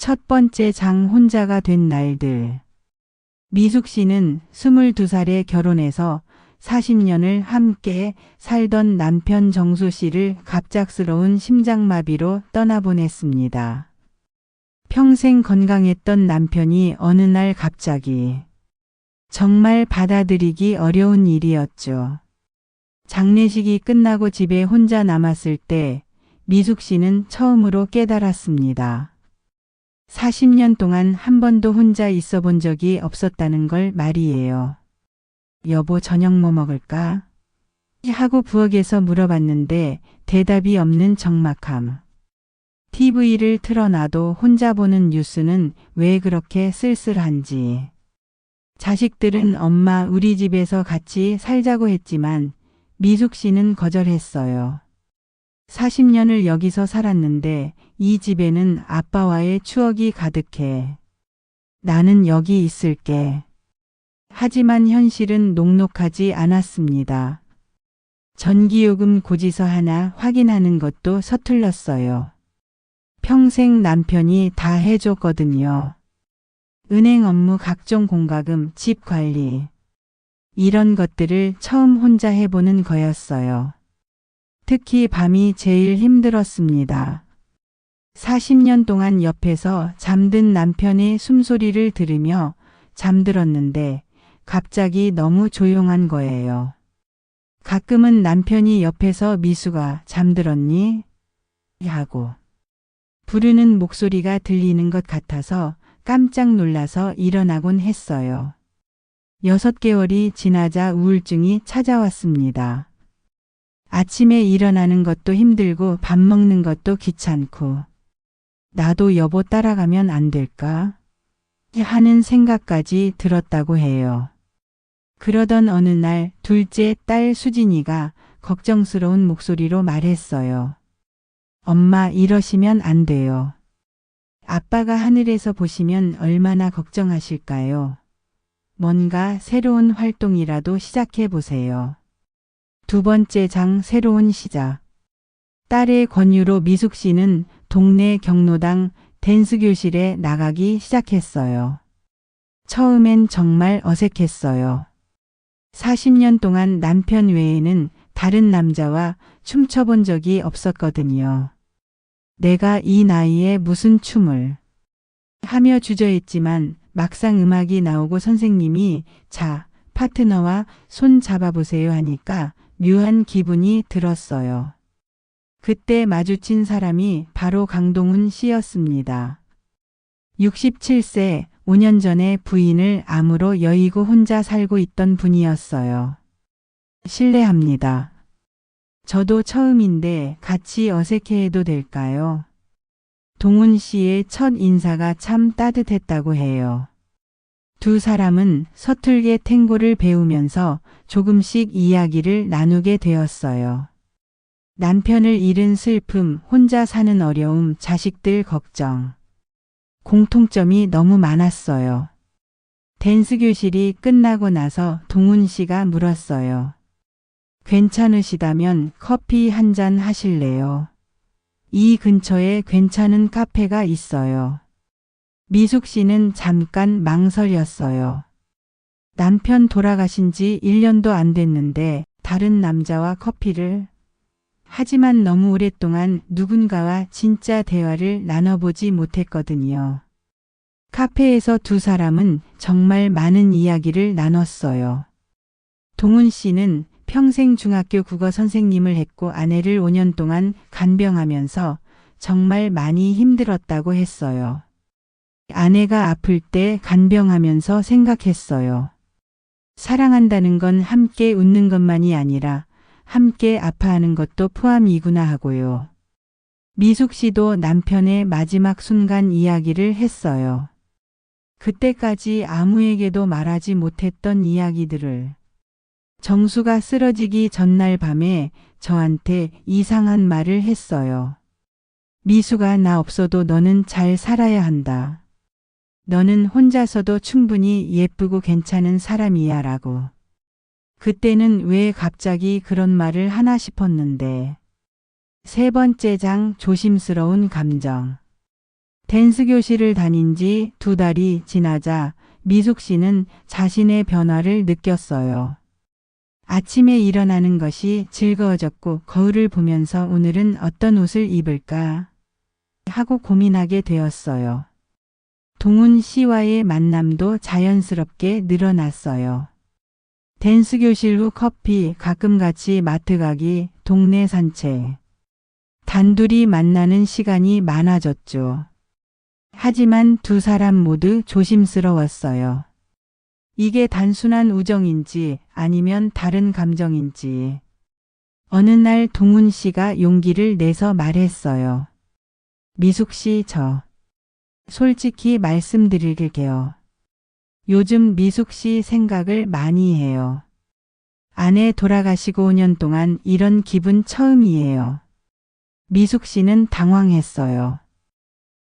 첫 번째 장 혼자가 된 날들. 미숙 씨는 22살에 결혼해서 40년을 함께 살던 남편 정수 씨를 갑작스러운 심장마비로 떠나보냈습니다. 평생 건강했던 남편이 어느 날 갑자기 정말 받아들이기 어려운 일이었죠. 장례식이 끝나고 집에 혼자 남았을 때 미숙 씨는 처음으로 깨달았습니다. 40년 동안 한 번도 혼자 있어 본 적이 없었다는 걸 말이에요. 여보, 저녁 뭐 먹을까? 하고 부엌에서 물어봤는데 대답이 없는 적막함. TV를 틀어놔도 혼자 보는 뉴스는 왜 그렇게 쓸쓸한지. 자식들은 엄마 우리 집에서 같이 살자고 했지만 미숙 씨는 거절했어요. 40년을 여기서 살았는데 이 집에는 아빠와의 추억이 가득해. 나는 여기 있을게. 하지만 현실은 녹록하지 않았습니다. 전기요금 고지서 하나 확인하는 것도 서툴렀어요. 평생 남편이 다 해줬거든요. 은행 업무, 각종 공과금, 집 관리. 이런 것들을 처음 혼자 해보는 거였어요. 특히 밤이 제일 힘들었습니다. 40년 동안 옆에서 잠든 남편의 숨소리를 들으며 잠들었는데 갑자기 너무 조용한 거예요. 가끔은 남편이 옆에서 미숙아 잠들었니? 하고 부르는 목소리가 들리는 것 같아서 깜짝 놀라서 일어나곤 했어요. 6개월이 지나자 우울증이 찾아왔습니다. 아침에 일어나는 것도 힘들고 밥 먹는 것도 귀찮고 나도 여보 따라가면 안 될까? 하는 생각까지 들었다고 해요. 그러던 어느 날 둘째 딸 수진이가 걱정스러운 목소리로 말했어요. 엄마, 이러시면 안 돼요. 아빠가 하늘에서 보시면 얼마나 걱정하실까요? 뭔가 새로운 활동이라도 시작해 보세요. 두 번째 장 새로운 시작. 딸의 권유로 미숙 씨는 동네 경로당 댄스 교실에 나가기 시작했어요. 처음엔 정말 어색했어요. 40년 동안 남편 외에는 다른 남자와 춤춰본 적이 없었거든요. 내가 이 나이에 무슨 춤을 하며 주저했지만 막상 음악이 나오고 선생님이 자, 파트너와 손 잡아보세요 하니까 묘한 기분이 들었어요. 그때 마주친 사람이 바로 강동훈 씨였습니다. 67세, 5년 전에 부인을 암으로 여의고 혼자 살고 있던 분이었어요. 실례합니다. 저도 처음인데 같이 어색해해도 될까요? 동훈 씨의 첫 인사가 참 따뜻했다고 해요. 두 사람은 서툴게 탱고를 배우면서 조금씩 이야기를 나누게 되었어요. 남편을 잃은 슬픔, 혼자 사는 어려움, 자식들 걱정. 공통점이 너무 많았어요. 댄스 교실이 끝나고 나서 동훈 씨가 물었어요. 괜찮으시다면 커피 한 잔 하실래요? 이 근처에 괜찮은 카페가 있어요. 미숙 씨는 잠깐 망설였어요. 남편 돌아가신 지 1년도 안 됐는데 다른 남자와 커피를. 하지만 너무 오랫동안 누군가와 진짜 대화를 나눠보지 못했거든요. 카페에서 두 사람은 정말 많은 이야기를 나눴어요. 동훈 씨는 평생 중학교 국어 선생님을 했고 아내를 5년 동안 간병하면서 정말 많이 힘들었다고 했어요. 아내가 아플 때 간병하면서 생각했어요. 사랑한다는 건 함께 웃는 것만이 아니라 함께 아파하는 것도 포함이구나 하고요. 미숙 씨도 남편의 마지막 순간 이야기를 했어요. 그때까지 아무에게도 말하지 못했던 이야기들을. 정수가 쓰러지기 전날 밤에 저한테 이상한 말을 했어요. 미숙아, 나 없어도 너는 잘 살아야 한다. 너는 혼자서도 충분히 예쁘고 괜찮은 사람이야 라고. 그때는 왜 갑자기 그런 말을 하나 싶었는데. 세 번째 장 조심스러운 감정. 댄스 교실을 다닌 지 2달이 지나자 미숙 씨는 자신의 변화를 느꼈어요. 아침에 일어나는 것이 즐거워졌고 거울을 보면서 오늘은 어떤 옷을 입을까 하고 고민하게 되었어요. 동훈 씨와의 만남도 자연스럽게 늘어났어요. 댄스 교실 후 커피, 가끔 같이 마트 가기, 동네 산책. 단둘이 만나는 시간이 많아졌죠. 하지만 두 사람 모두 조심스러웠어요. 이게 단순한 우정인지 아니면 다른 감정인지. 어느 날 동훈 씨가 용기를 내서 말했어요. 미숙 씨, 솔직히 말씀드릴게요. 요즘 미숙 씨 생각을 많이 해요. 아내 돌아가시고 5년 동안 이런 기분 처음이에요. 미숙 씨는 당황했어요.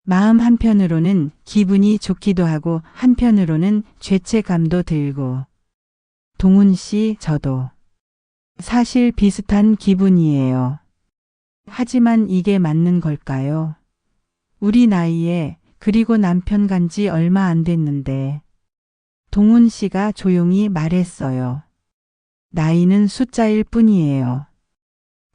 마음 한편으로는 기분이 좋기도 하고 한편으로는 죄책감도 들고. 동훈 씨, 저도 사실 비슷한 기분이에요. 하지만 이게 맞는 걸까요? 우리 나이에, 그리고 남편 간지 얼마 안 됐는데. 동훈 씨가 조용히 말했어요. 나이는 숫자일 뿐이에요.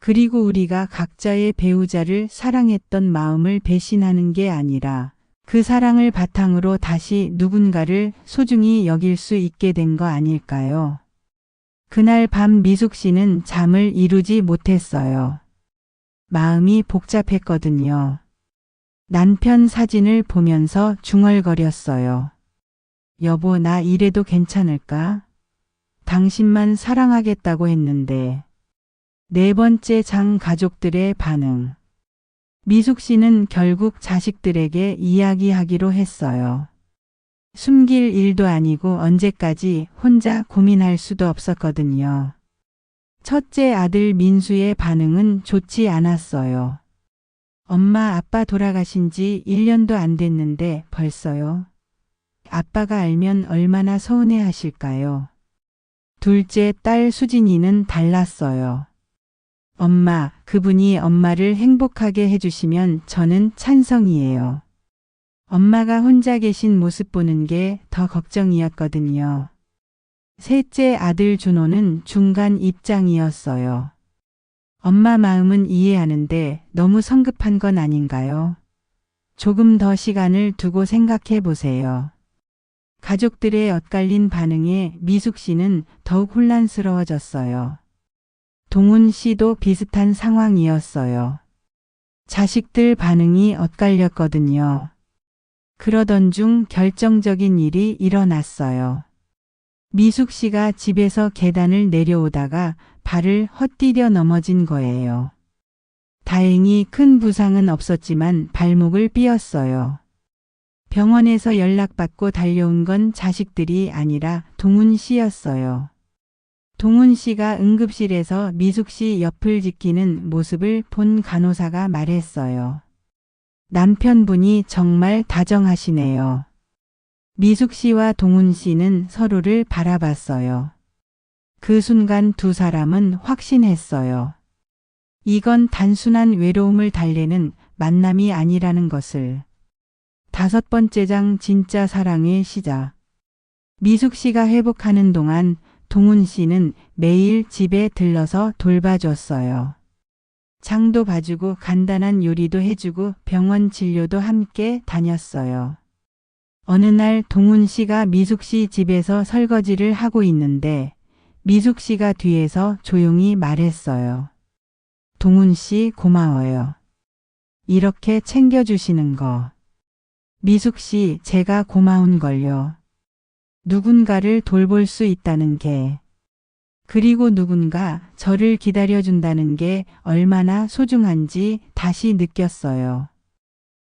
그리고 우리가 각자의 배우자를 사랑했던 마음을 배신하는 게 아니라 그 사랑을 바탕으로 다시 누군가를 소중히 여길 수 있게 된 거 아닐까요? 그날 밤 미숙 씨는 잠을 이루지 못했어요. 마음이 복잡했거든요. 남편 사진을 보면서 중얼거렸어요. 여보, 나 이래도 괜찮을까? 당신만 사랑하겠다고 했는데. 4번째 장 가족들의 반응. 미숙 씨는 결국 자식들에게 이야기하기로 했어요. 숨길 일도 아니고 언제까지 혼자 고민할 수도 없었거든요. 첫째 아들 민수의 반응은 좋지 않았어요. 엄마, 아빠 돌아가신 지 1년도 안 됐는데 벌써요? 아빠가 알면 얼마나 서운해 하실까요? 둘째 딸 수진이는 달랐어요. 엄마, 그분이 엄마를 행복하게 해주시면 저는 찬성이에요. 엄마가 혼자 계신 모습 보는 게 더 걱정이었거든요. 셋째 아들 준호는 중간 입장이었어요. 엄마 마음은 이해하는데 너무 성급한 건 아닌가요? 조금 더 시간을 두고 생각해 보세요. 가족들의 엇갈린 반응에 미숙 씨는 더욱 혼란스러워졌어요. 동훈 씨도 비슷한 상황이었어요. 자식들 반응이 엇갈렸거든요. 그러던 중 결정적인 일이 일어났어요. 미숙 씨가 집에서 계단을 내려오다가 발을 헛디뎌 넘어진 거예요. 다행히 큰 부상은 없었지만 발목을 삐었어요. 병원에서 연락받고 달려온 건 자식들이 아니라 동훈 씨였어요. 동훈 씨가 응급실에서 미숙 씨 옆을 지키는 모습을 본 간호사가 말했어요. 남편분이 정말 다정하시네요. 미숙 씨와 동훈 씨는 서로를 바라봤어요. 그 순간 두 사람은 확신했어요. 이건 단순한 외로움을 달래는 만남이 아니라는 것을. 5번째 장 진짜 사랑의 시작. 미숙 씨가 회복하는 동안 동훈 씨는 매일 집에 들러서 돌봐줬어요. 장도 봐주고 간단한 요리도 해주고 병원 진료도 함께 다녔어요. 어느 날 동훈 씨가 미숙 씨 집에서 설거지를 하고 있는데 미숙 씨가 뒤에서 조용히 말했어요. 동훈 씨, 고마워요. 이렇게 챙겨주시는 거. 미숙 씨, 제가 고마운 걸요. 누군가를 돌볼 수 있다는 게, 그리고 누군가 저를 기다려준다는 게 얼마나 소중한지 다시 느꼈어요.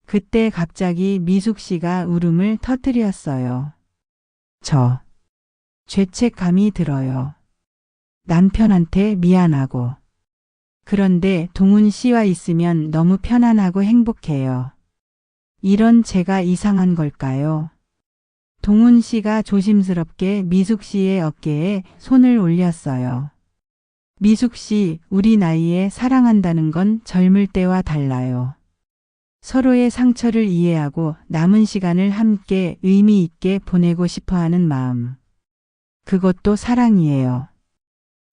그때 갑자기 미숙 씨가 울음을 터뜨렸어요. 저 죄책감이 들어요. 남편한테 미안하고. 그런데 동훈 씨와 있으면 너무 편안하고 행복해요. 이런 제가 이상한 걸까요? 동훈 씨가 조심스럽게 미숙 씨의 어깨에 손을 올렸어요. 미숙 씨, 우리 나이에 사랑한다는 건 젊을 때와 달라요. 서로의 상처를 이해하고 남은 시간을 함께 의미 있게 보내고 싶어 하는 마음. 그것도 사랑이에요.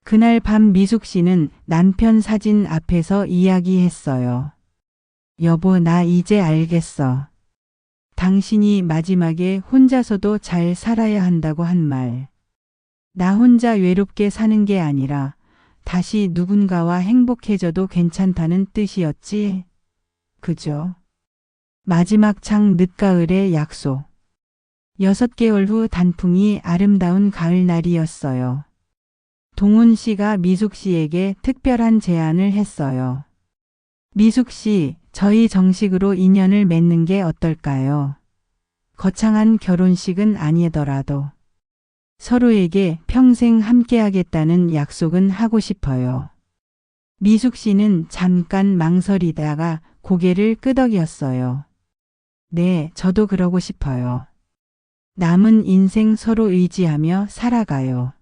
그날 밤 미숙 씨는 남편 사진 앞에서 이야기했어요. 여보, 나 이제 알겠어. 당신이 마지막에 혼자서도 잘 살아야 한다고 한 말. 나 혼자 외롭게 사는 게 아니라 다시 누군가와 행복해져도 괜찮다는 뜻이었지. 그죠? 마지막 창 늦가을의 약속. 6개월 후 단풍이 아름다운 가을날이었어요. 동훈 씨가 미숙 씨에게 특별한 제안을 했어요. 미숙 씨, 저희 정식으로 인연을 맺는 게 어떨까요? 거창한 결혼식은 아니더라도 서로에게 평생 함께하겠다는 약속은 하고 싶어요. 미숙 씨는 잠깐 망설이다가 고개를 끄덕였어요. 네, 저도 그러고 싶어요. 남은 인생 서로 의지하며 살아가요.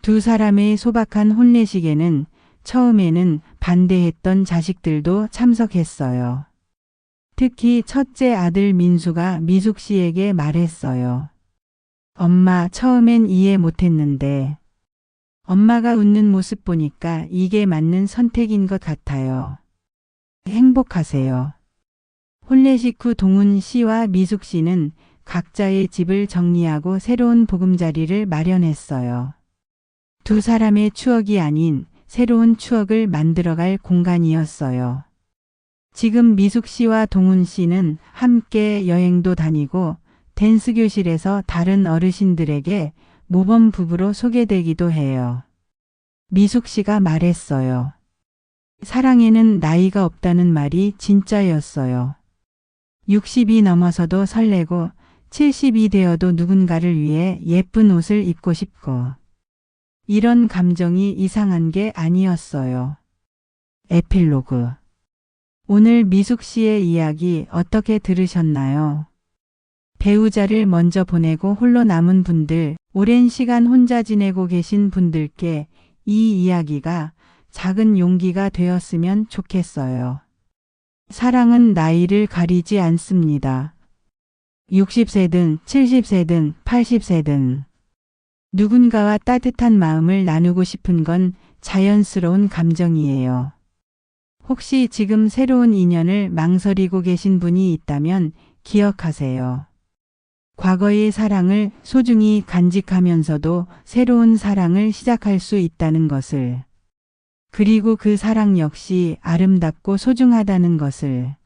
두 사람의 소박한 혼례식에는 처음에는 반대했던 자식들도 참석했어요. 특히 첫째 아들 민수가 미숙 씨에게 말했어요. 엄마, 처음엔 이해 못했는데 엄마가 웃는 모습 보니까 이게 맞는 선택인 것 같아요. 행복하세요. 혼례식 후 동훈 씨와 미숙 씨는 각자의 집을 정리하고 새로운 보금자리를 마련했어요. 두 사람의 추억이 아닌 새로운 추억을 만들어갈 공간이었어요. 지금 미숙 씨와 동훈 씨는 함께 여행도 다니고 댄스 교실에서 다른 어르신들에게 모범 부부로 소개되기도 해요. 미숙 씨가 말했어요. 사랑에는 나이가 없다는 말이 진짜였어요. 60이 넘어서도 설레고 70이 되어도 누군가를 위해 예쁜 옷을 입고 싶고 이런 감정이 이상한 게 아니었어요. 에필로그. 오늘 미숙 씨의 이야기 어떻게 들으셨나요? 배우자를 먼저 보내고 홀로 남은 분들, 오랜 시간 혼자 지내고 계신 분들께 이 이야기가 작은 용기가 되었으면 좋겠어요. 사랑은 나이를 가리지 않습니다. 60세든 70세든 80세든 누군가와 따뜻한 마음을 나누고 싶은 건 자연스러운 감정이에요. 혹시 지금 새로운 인연을 망설이고 계신 분이 있다면 기억하세요. 과거의 사랑을 소중히 간직하면서도 새로운 사랑을 시작할 수 있다는 것을. 그리고 그 사랑 역시 아름답고 소중하다는 것을.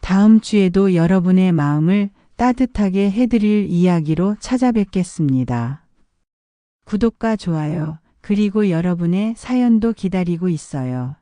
다음 주에도 여러분의 마음을 따뜻하게 해드릴 이야기로 찾아뵙겠습니다. 구독과 좋아요, 그리고 여러분의 사연도 기다리고 있어요.